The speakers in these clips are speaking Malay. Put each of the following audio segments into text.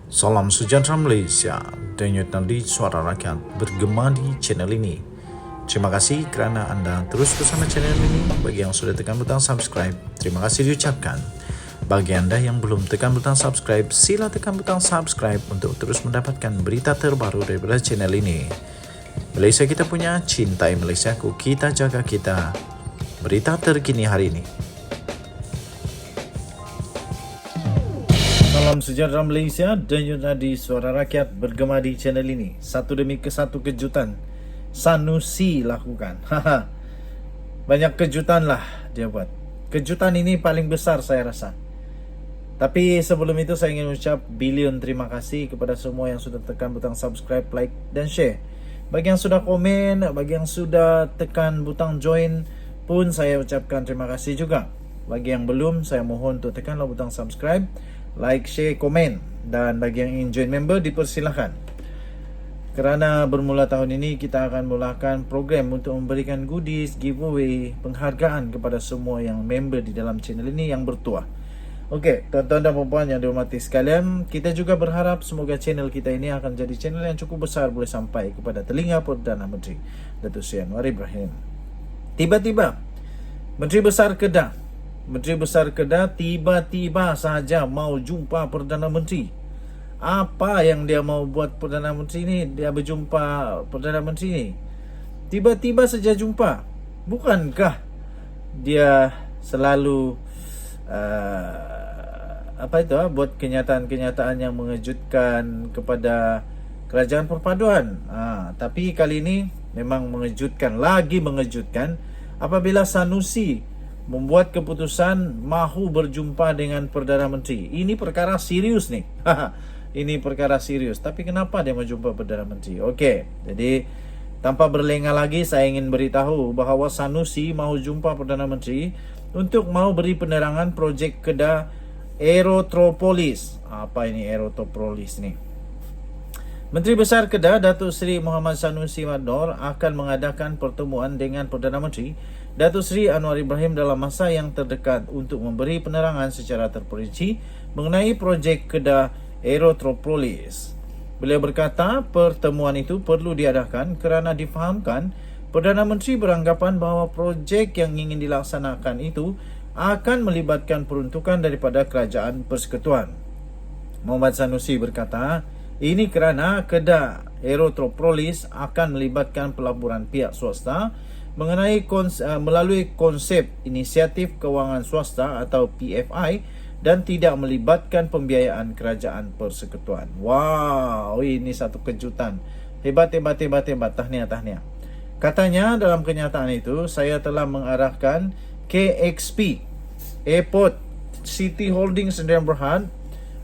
Salam sejahtera Malaysia, denyut nadi suara rakyat bergema di channel ini. Terima kasih kerana anda terus bersama channel ini. Bagi yang sudah tekan butang subscribe, terima kasih diucapkan. Bagi anda yang belum tekan butang subscribe, sila tekan butang subscribe untuk terus mendapatkan berita terbaru daripada channel ini. Malaysia kita punya, cintai Malaysiaku, kita jaga kita. Berita terkini hari ini. Salam sejahtera Malaysia, denyut nadi suara rakyat bergema di channel ini. Satu demi satu kejutan Sanusi lakukan. Banyak kejutan lah dia buat. Kejutan ini paling besar saya rasa. Tapi sebelum itu saya ingin ucap bilion terima kasih kepada semua yang sudah tekan butang subscribe, like dan share. Bagi yang sudah komen, bagi yang sudah tekan butang join pun saya ucapkan terima kasih juga. Bagi yang belum, saya mohon untuk tekanlah butang subscribe, like, share, komen. Dan bagi yang ingin join member, dipersilakan. Kerana bermula tahun ini, kita akan mulakan program untuk memberikan goodies, giveaway, penghargaan kepada semua yang member di dalam channel ini yang bertuah. Okey, tuan-tuan dan puan yang dihormati sekalian, kita juga berharap semoga channel kita ini akan jadi channel yang cukup besar boleh sampai kepada telinga Perdana Menteri Datuk Seri Anwar Ibrahim. Tiba-tiba, Menteri Besar Kedah tiba-tiba sahaja mau jumpa Perdana Menteri. Apa yang dia mau buat Perdana Menteri ni? Dia berjumpa Perdana Menteri ni. Tiba-tiba saja jumpa. Bukankah dia selalu buat kenyataan-kenyataan yang mengejutkan kepada kerajaan perpaduan? Tapi kali ini memang mengejutkan, lagi mengejutkan apabila Sanusi membuat keputusan mahu berjumpa dengan Perdana Menteri. Ini perkara serius nih. Ini perkara serius. Tapi kenapa dia mau jumpa Perdana Menteri? Okey, jadi tanpa berlengah lagi saya ingin beritahu bahawa Sanusi mahu jumpa Perdana Menteri untuk mahu beri penerangan projek Kedah Aerotropolis. Apa ini Aerotropolis ni? Menteri Besar Kedah Datuk Seri Muhammad Sanusi Madnor akan mengadakan pertemuan dengan Perdana Menteri Datuk Seri Anwar Ibrahim dalam masa yang terdekat untuk memberi penerangan secara terperinci mengenai projek Kedah Aerotropolis. Beliau berkata pertemuan itu perlu diadakan kerana difahamkan Perdana Menteri beranggapan bahawa projek yang ingin dilaksanakan itu akan melibatkan peruntukan daripada Kerajaan Persekutuan. Muhammad Sanusi berkata, ini kerana Kedah Aerotropolis akan melibatkan pelaburan pihak swasta melalui konsep inisiatif kewangan swasta atau PFI dan tidak melibatkan pembiayaan Kerajaan Persekutuan. Wow, ini satu kejutan. Hebat. Tahniah. Katanya dalam kenyataan itu, saya telah mengarahkan KXP Airport City Holdings Sdn Bhd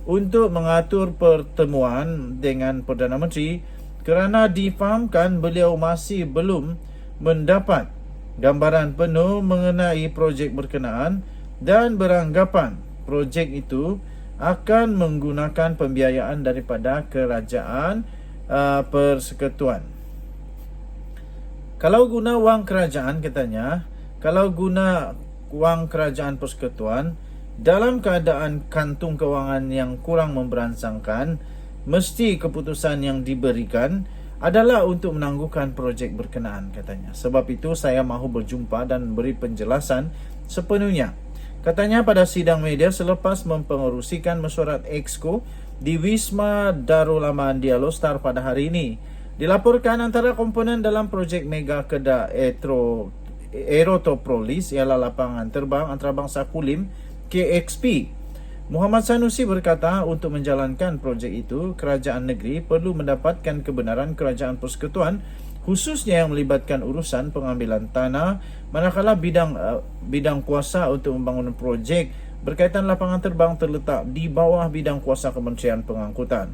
untuk mengatur pertemuan dengan Perdana Menteri kerana difahamkan beliau masih belum mendapat gambaran penuh mengenai projek berkenaan dan beranggapan projek itu akan menggunakan pembiayaan daripada Kerajaan Persekutuan. Kalau guna wang kerajaan, katanya, kalau guna wang Kerajaan Persekutuan dalam keadaan kantung kewangan yang kurang memberansangkan, mesti keputusan yang diberikan adalah untuk menangguhkan projek berkenaan, katanya. Sebab itu saya mahu berjumpa dan beri penjelasan sepenuhnya. Katanya pada sidang media selepas mempengerusikan mesyuarat Exco di Wisma Darul Aman Dialostar pada hari ini. Dilaporkan antara komponen dalam projek Mega Kedah Aerotropolis ialah lapangan terbang antarabangsa Kulim KXP. Muhammad Sanusi berkata untuk menjalankan projek itu, kerajaan negeri perlu mendapatkan kebenaran Kerajaan Persekutuan khususnya yang melibatkan urusan pengambilan tanah, manakala bidang kuasa untuk membangun projek berkaitan lapangan terbang terletak di bawah bidang kuasa Kementerian Pengangkutan.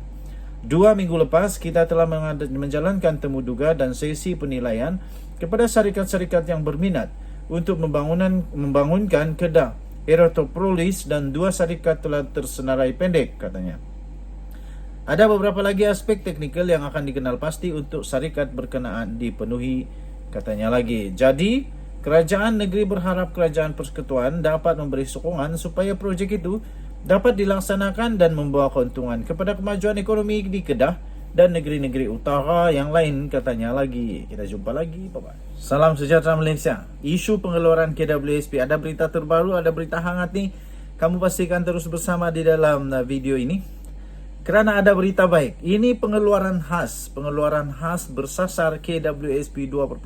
2 minggu lepas, kita telah menjalankan temuduga dan sesi penilaian kepada syarikat-syarikat yang berminat untuk membangunkan Kedah Aerotropolis dan 2 syarikat telah tersenarai pendek, katanya. Ada beberapa lagi aspek teknikal yang akan dikenal pasti untuk syarikat berkenaan dipenuhi, katanya lagi. Jadi, kerajaan negeri berharap Kerajaan Persekutuan dapat memberi sokongan supaya projek itu dapat dilaksanakan dan membawa keuntungan kepada kemajuan ekonomi di Kedah dan negeri-negeri utara yang lain katanya lagi. Kita jumpa lagi. Bye-bye. Salam sejahtera Malaysia. Isu pengeluaran KWSP. Ada berita terbaru, ada berita hangat nih. Kamu pastikan terus bersama di dalam video ini. Kerana ada berita baik. Ini pengeluaran khas bersasar KWSP 2.0.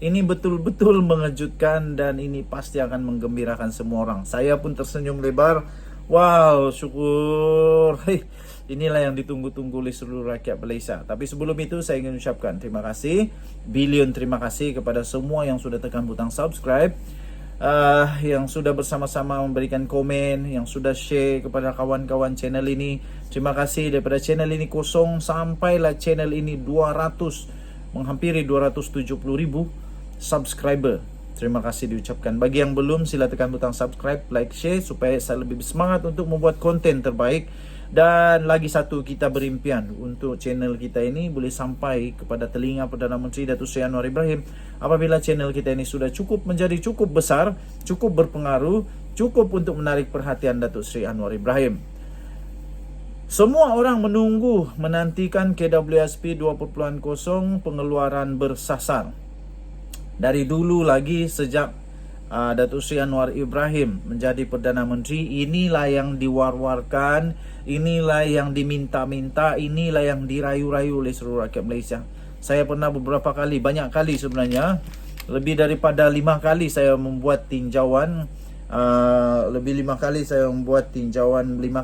Ini betul-betul mengejutkan dan ini pasti akan menggembirakan semua orang. Saya pun tersenyum lebar. Wow, syukur. Inilah yang ditunggu-tunggu oleh seluruh rakyat Malaysia. Tapi sebelum itu saya ingin ucapkan terima kasih. Bilion terima kasih kepada semua yang sudah tekan butang subscribe. Yang sudah bersama-sama memberikan komen, yang sudah share kepada kawan-kawan channel ini. Terima kasih daripada channel ini kosong sampailah channel ini 200, menghampiri 270,000 subscriber. Terima kasih diucapkan. Bagi yang belum, sila tekan butang subscribe, like, share supaya saya lebih bersemangat untuk membuat konten terbaik. Dan lagi satu, kita berimpian untuk channel kita ini boleh sampai kepada telinga Perdana Menteri Datuk Seri Anwar Ibrahim. Apabila channel kita ini sudah menjadi cukup besar, cukup berpengaruh, cukup untuk menarik perhatian Datuk Seri Anwar Ibrahim. Semua orang menantikan KWSP 2.0 pengeluaran bersasar. Dari dulu lagi sejak Datuk Seri Anwar Ibrahim menjadi Perdana Menteri, inilah yang diwar-warkan, inilah yang diminta-minta, inilah yang dirayu-rayu oleh seluruh rakyat Malaysia. Saya pernah beberapa kali, banyak kali sebenarnya, lebih daripada 5 kali saya membuat tinjauan, 5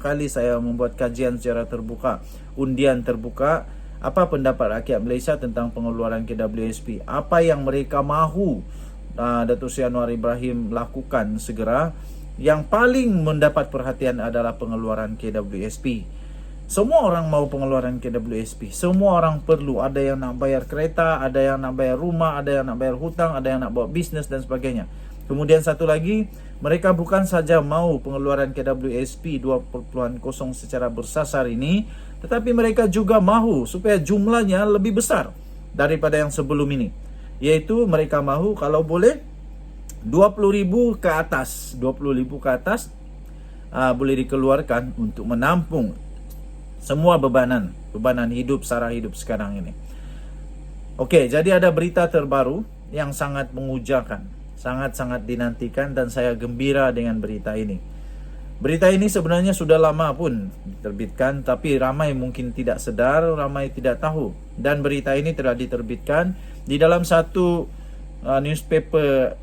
kali saya membuat kajian secara terbuka, undian terbuka. Apa pendapat rakyat Malaysia tentang pengeluaran KWSP? Apa yang mereka mahu Datuk Seri Anwar Ibrahim lakukan segera? Yang paling mendapat perhatian adalah pengeluaran KWSP. Semua orang mau pengeluaran KWSP. Semua orang perlu. Ada yang nak bayar kereta, ada yang nak bayar rumah, ada yang nak bayar hutang, ada yang nak buat bisnes dan sebagainya. Kemudian satu lagi, mereka bukan saja mau pengeluaran KWSP 2.0 secara bersasar ini, tetapi mereka juga mahu supaya jumlahnya lebih besar daripada yang sebelum ini. Iaitu mereka mahu kalau boleh 20,000 ke atas. 20,000 ke atas boleh dikeluarkan untuk menampung semua bebanan hidup, sara hidup sekarang ini. Okey, jadi ada berita terbaru yang sangat mengujakan, sangat-sangat dinantikan dan saya gembira dengan berita ini. Berita ini sebenarnya sudah lama pun diterbitkan, tapi ramai mungkin tidak sedar, ramai tidak tahu. Dan berita ini telah diterbitkan di dalam satu newspaper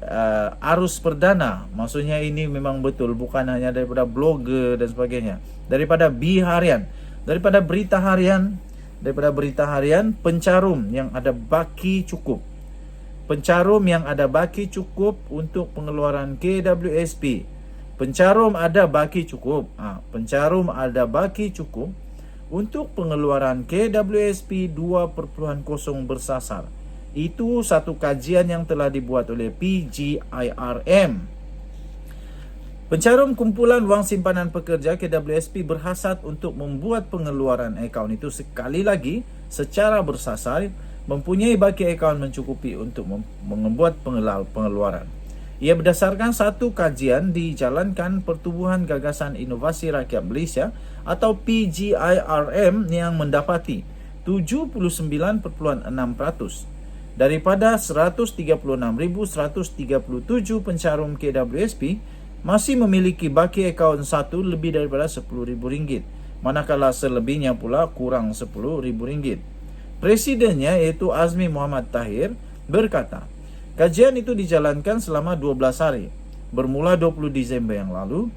arus perdana. Maksudnya ini memang betul, bukan hanya daripada blogger dan sebagainya. Daripada Harian, daripada berita harian, pencarum yang ada baki cukup. Pencarum yang ada baki cukup untuk pengeluaran KWSP. Pencarum ada baki cukup. Pencarum ada baki cukup untuk pengeluaran KWSP 2.0 bersasar. Itu satu kajian yang telah dibuat oleh PGIRM. Pencarum kumpulan wang simpanan pekerja KWSP berhasrat untuk membuat pengeluaran akaun itu sekali lagi secara bersasar, mempunyai baki akaun mencukupi untuk membuat pengeluaran. Ia berdasarkan satu kajian dijalankan Pertubuhan Gagasan Inovasi Rakyat Malaysia atau PGIRM yang mendapati 79.6% daripada 136,137 pencarum KWSP masih memiliki baki akaun satu lebih daripada RM10,000, manakala selebihnya pula kurang RM10,000. Presidennya iaitu Azmi Muhammad Tahir berkata, kajian itu dijalankan selama 12 hari, bermula 20 Disember yang lalu,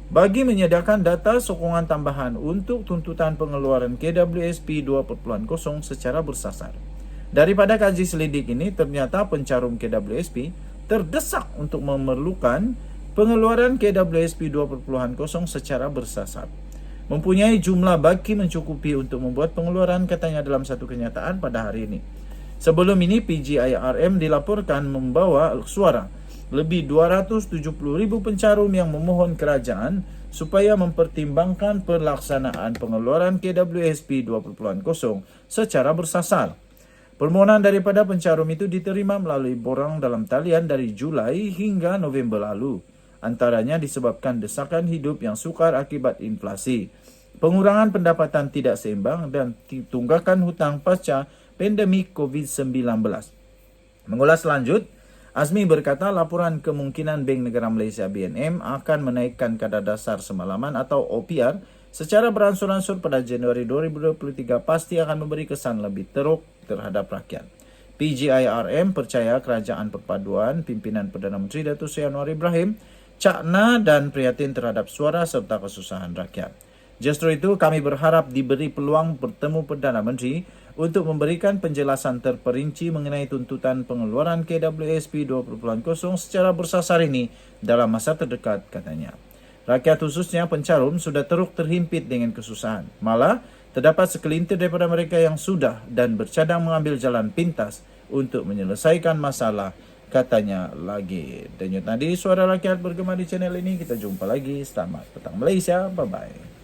bagi menyediakan data sokongan tambahan untuk tuntutan pengeluaran KWSP 2.0 secara bersasar. Daripada kaji selidik ini, ternyata pencarum KWSP terdesak untuk memerlukan pengeluaran KWSP 2.0 secara bersasar. Mempunyai jumlah baki mencukupi untuk membuat pengeluaran, katanya dalam satu kenyataan pada hari ini. Sebelum ini, PGIRM dilaporkan membawa suara lebih 270,000 pencarum yang memohon kerajaan supaya mempertimbangkan pelaksanaan pengeluaran KWSP 2.0 secara bersasar. Permohonan daripada pencarum itu diterima melalui borang dalam talian dari Julai hingga November lalu. antaranya disebabkan desakan hidup yang sukar akibat inflasi, pengurangan pendapatan tidak seimbang, dan tunggakan hutang pasca pandemik COVID-19. Mengulas lanjut, Azmi berkata laporan kemungkinan Bank Negara Malaysia BNM akan menaikkan kadar dasar semalaman atau OPR secara beransur-ansur pada Januari 2023 pasti akan memberi kesan lebih teruk terhadap rakyat. PGIRM percaya Kerajaan Perpaduan pimpinan Perdana Menteri Datuk Seri Anwar Ibrahim cakna dan prihatin terhadap suara serta kesusahan rakyat. Justru itu, kami berharap diberi peluang bertemu Perdana Menteri untuk memberikan penjelasan terperinci mengenai tuntutan pengeluaran KWSP 2.0 secara bersasar ini dalam masa terdekat, katanya. Rakyat khususnya pencarum sudah teruk terhimpit dengan kesusahan. Malah, terdapat sekelintir daripada mereka yang sudah dan bercadang mengambil jalan pintas untuk menyelesaikan masalah, katanya lagi. Dan itu tadi suara rakyat bergema di channel ini. Kita jumpa lagi. Selamat petang Malaysia. Bye-bye.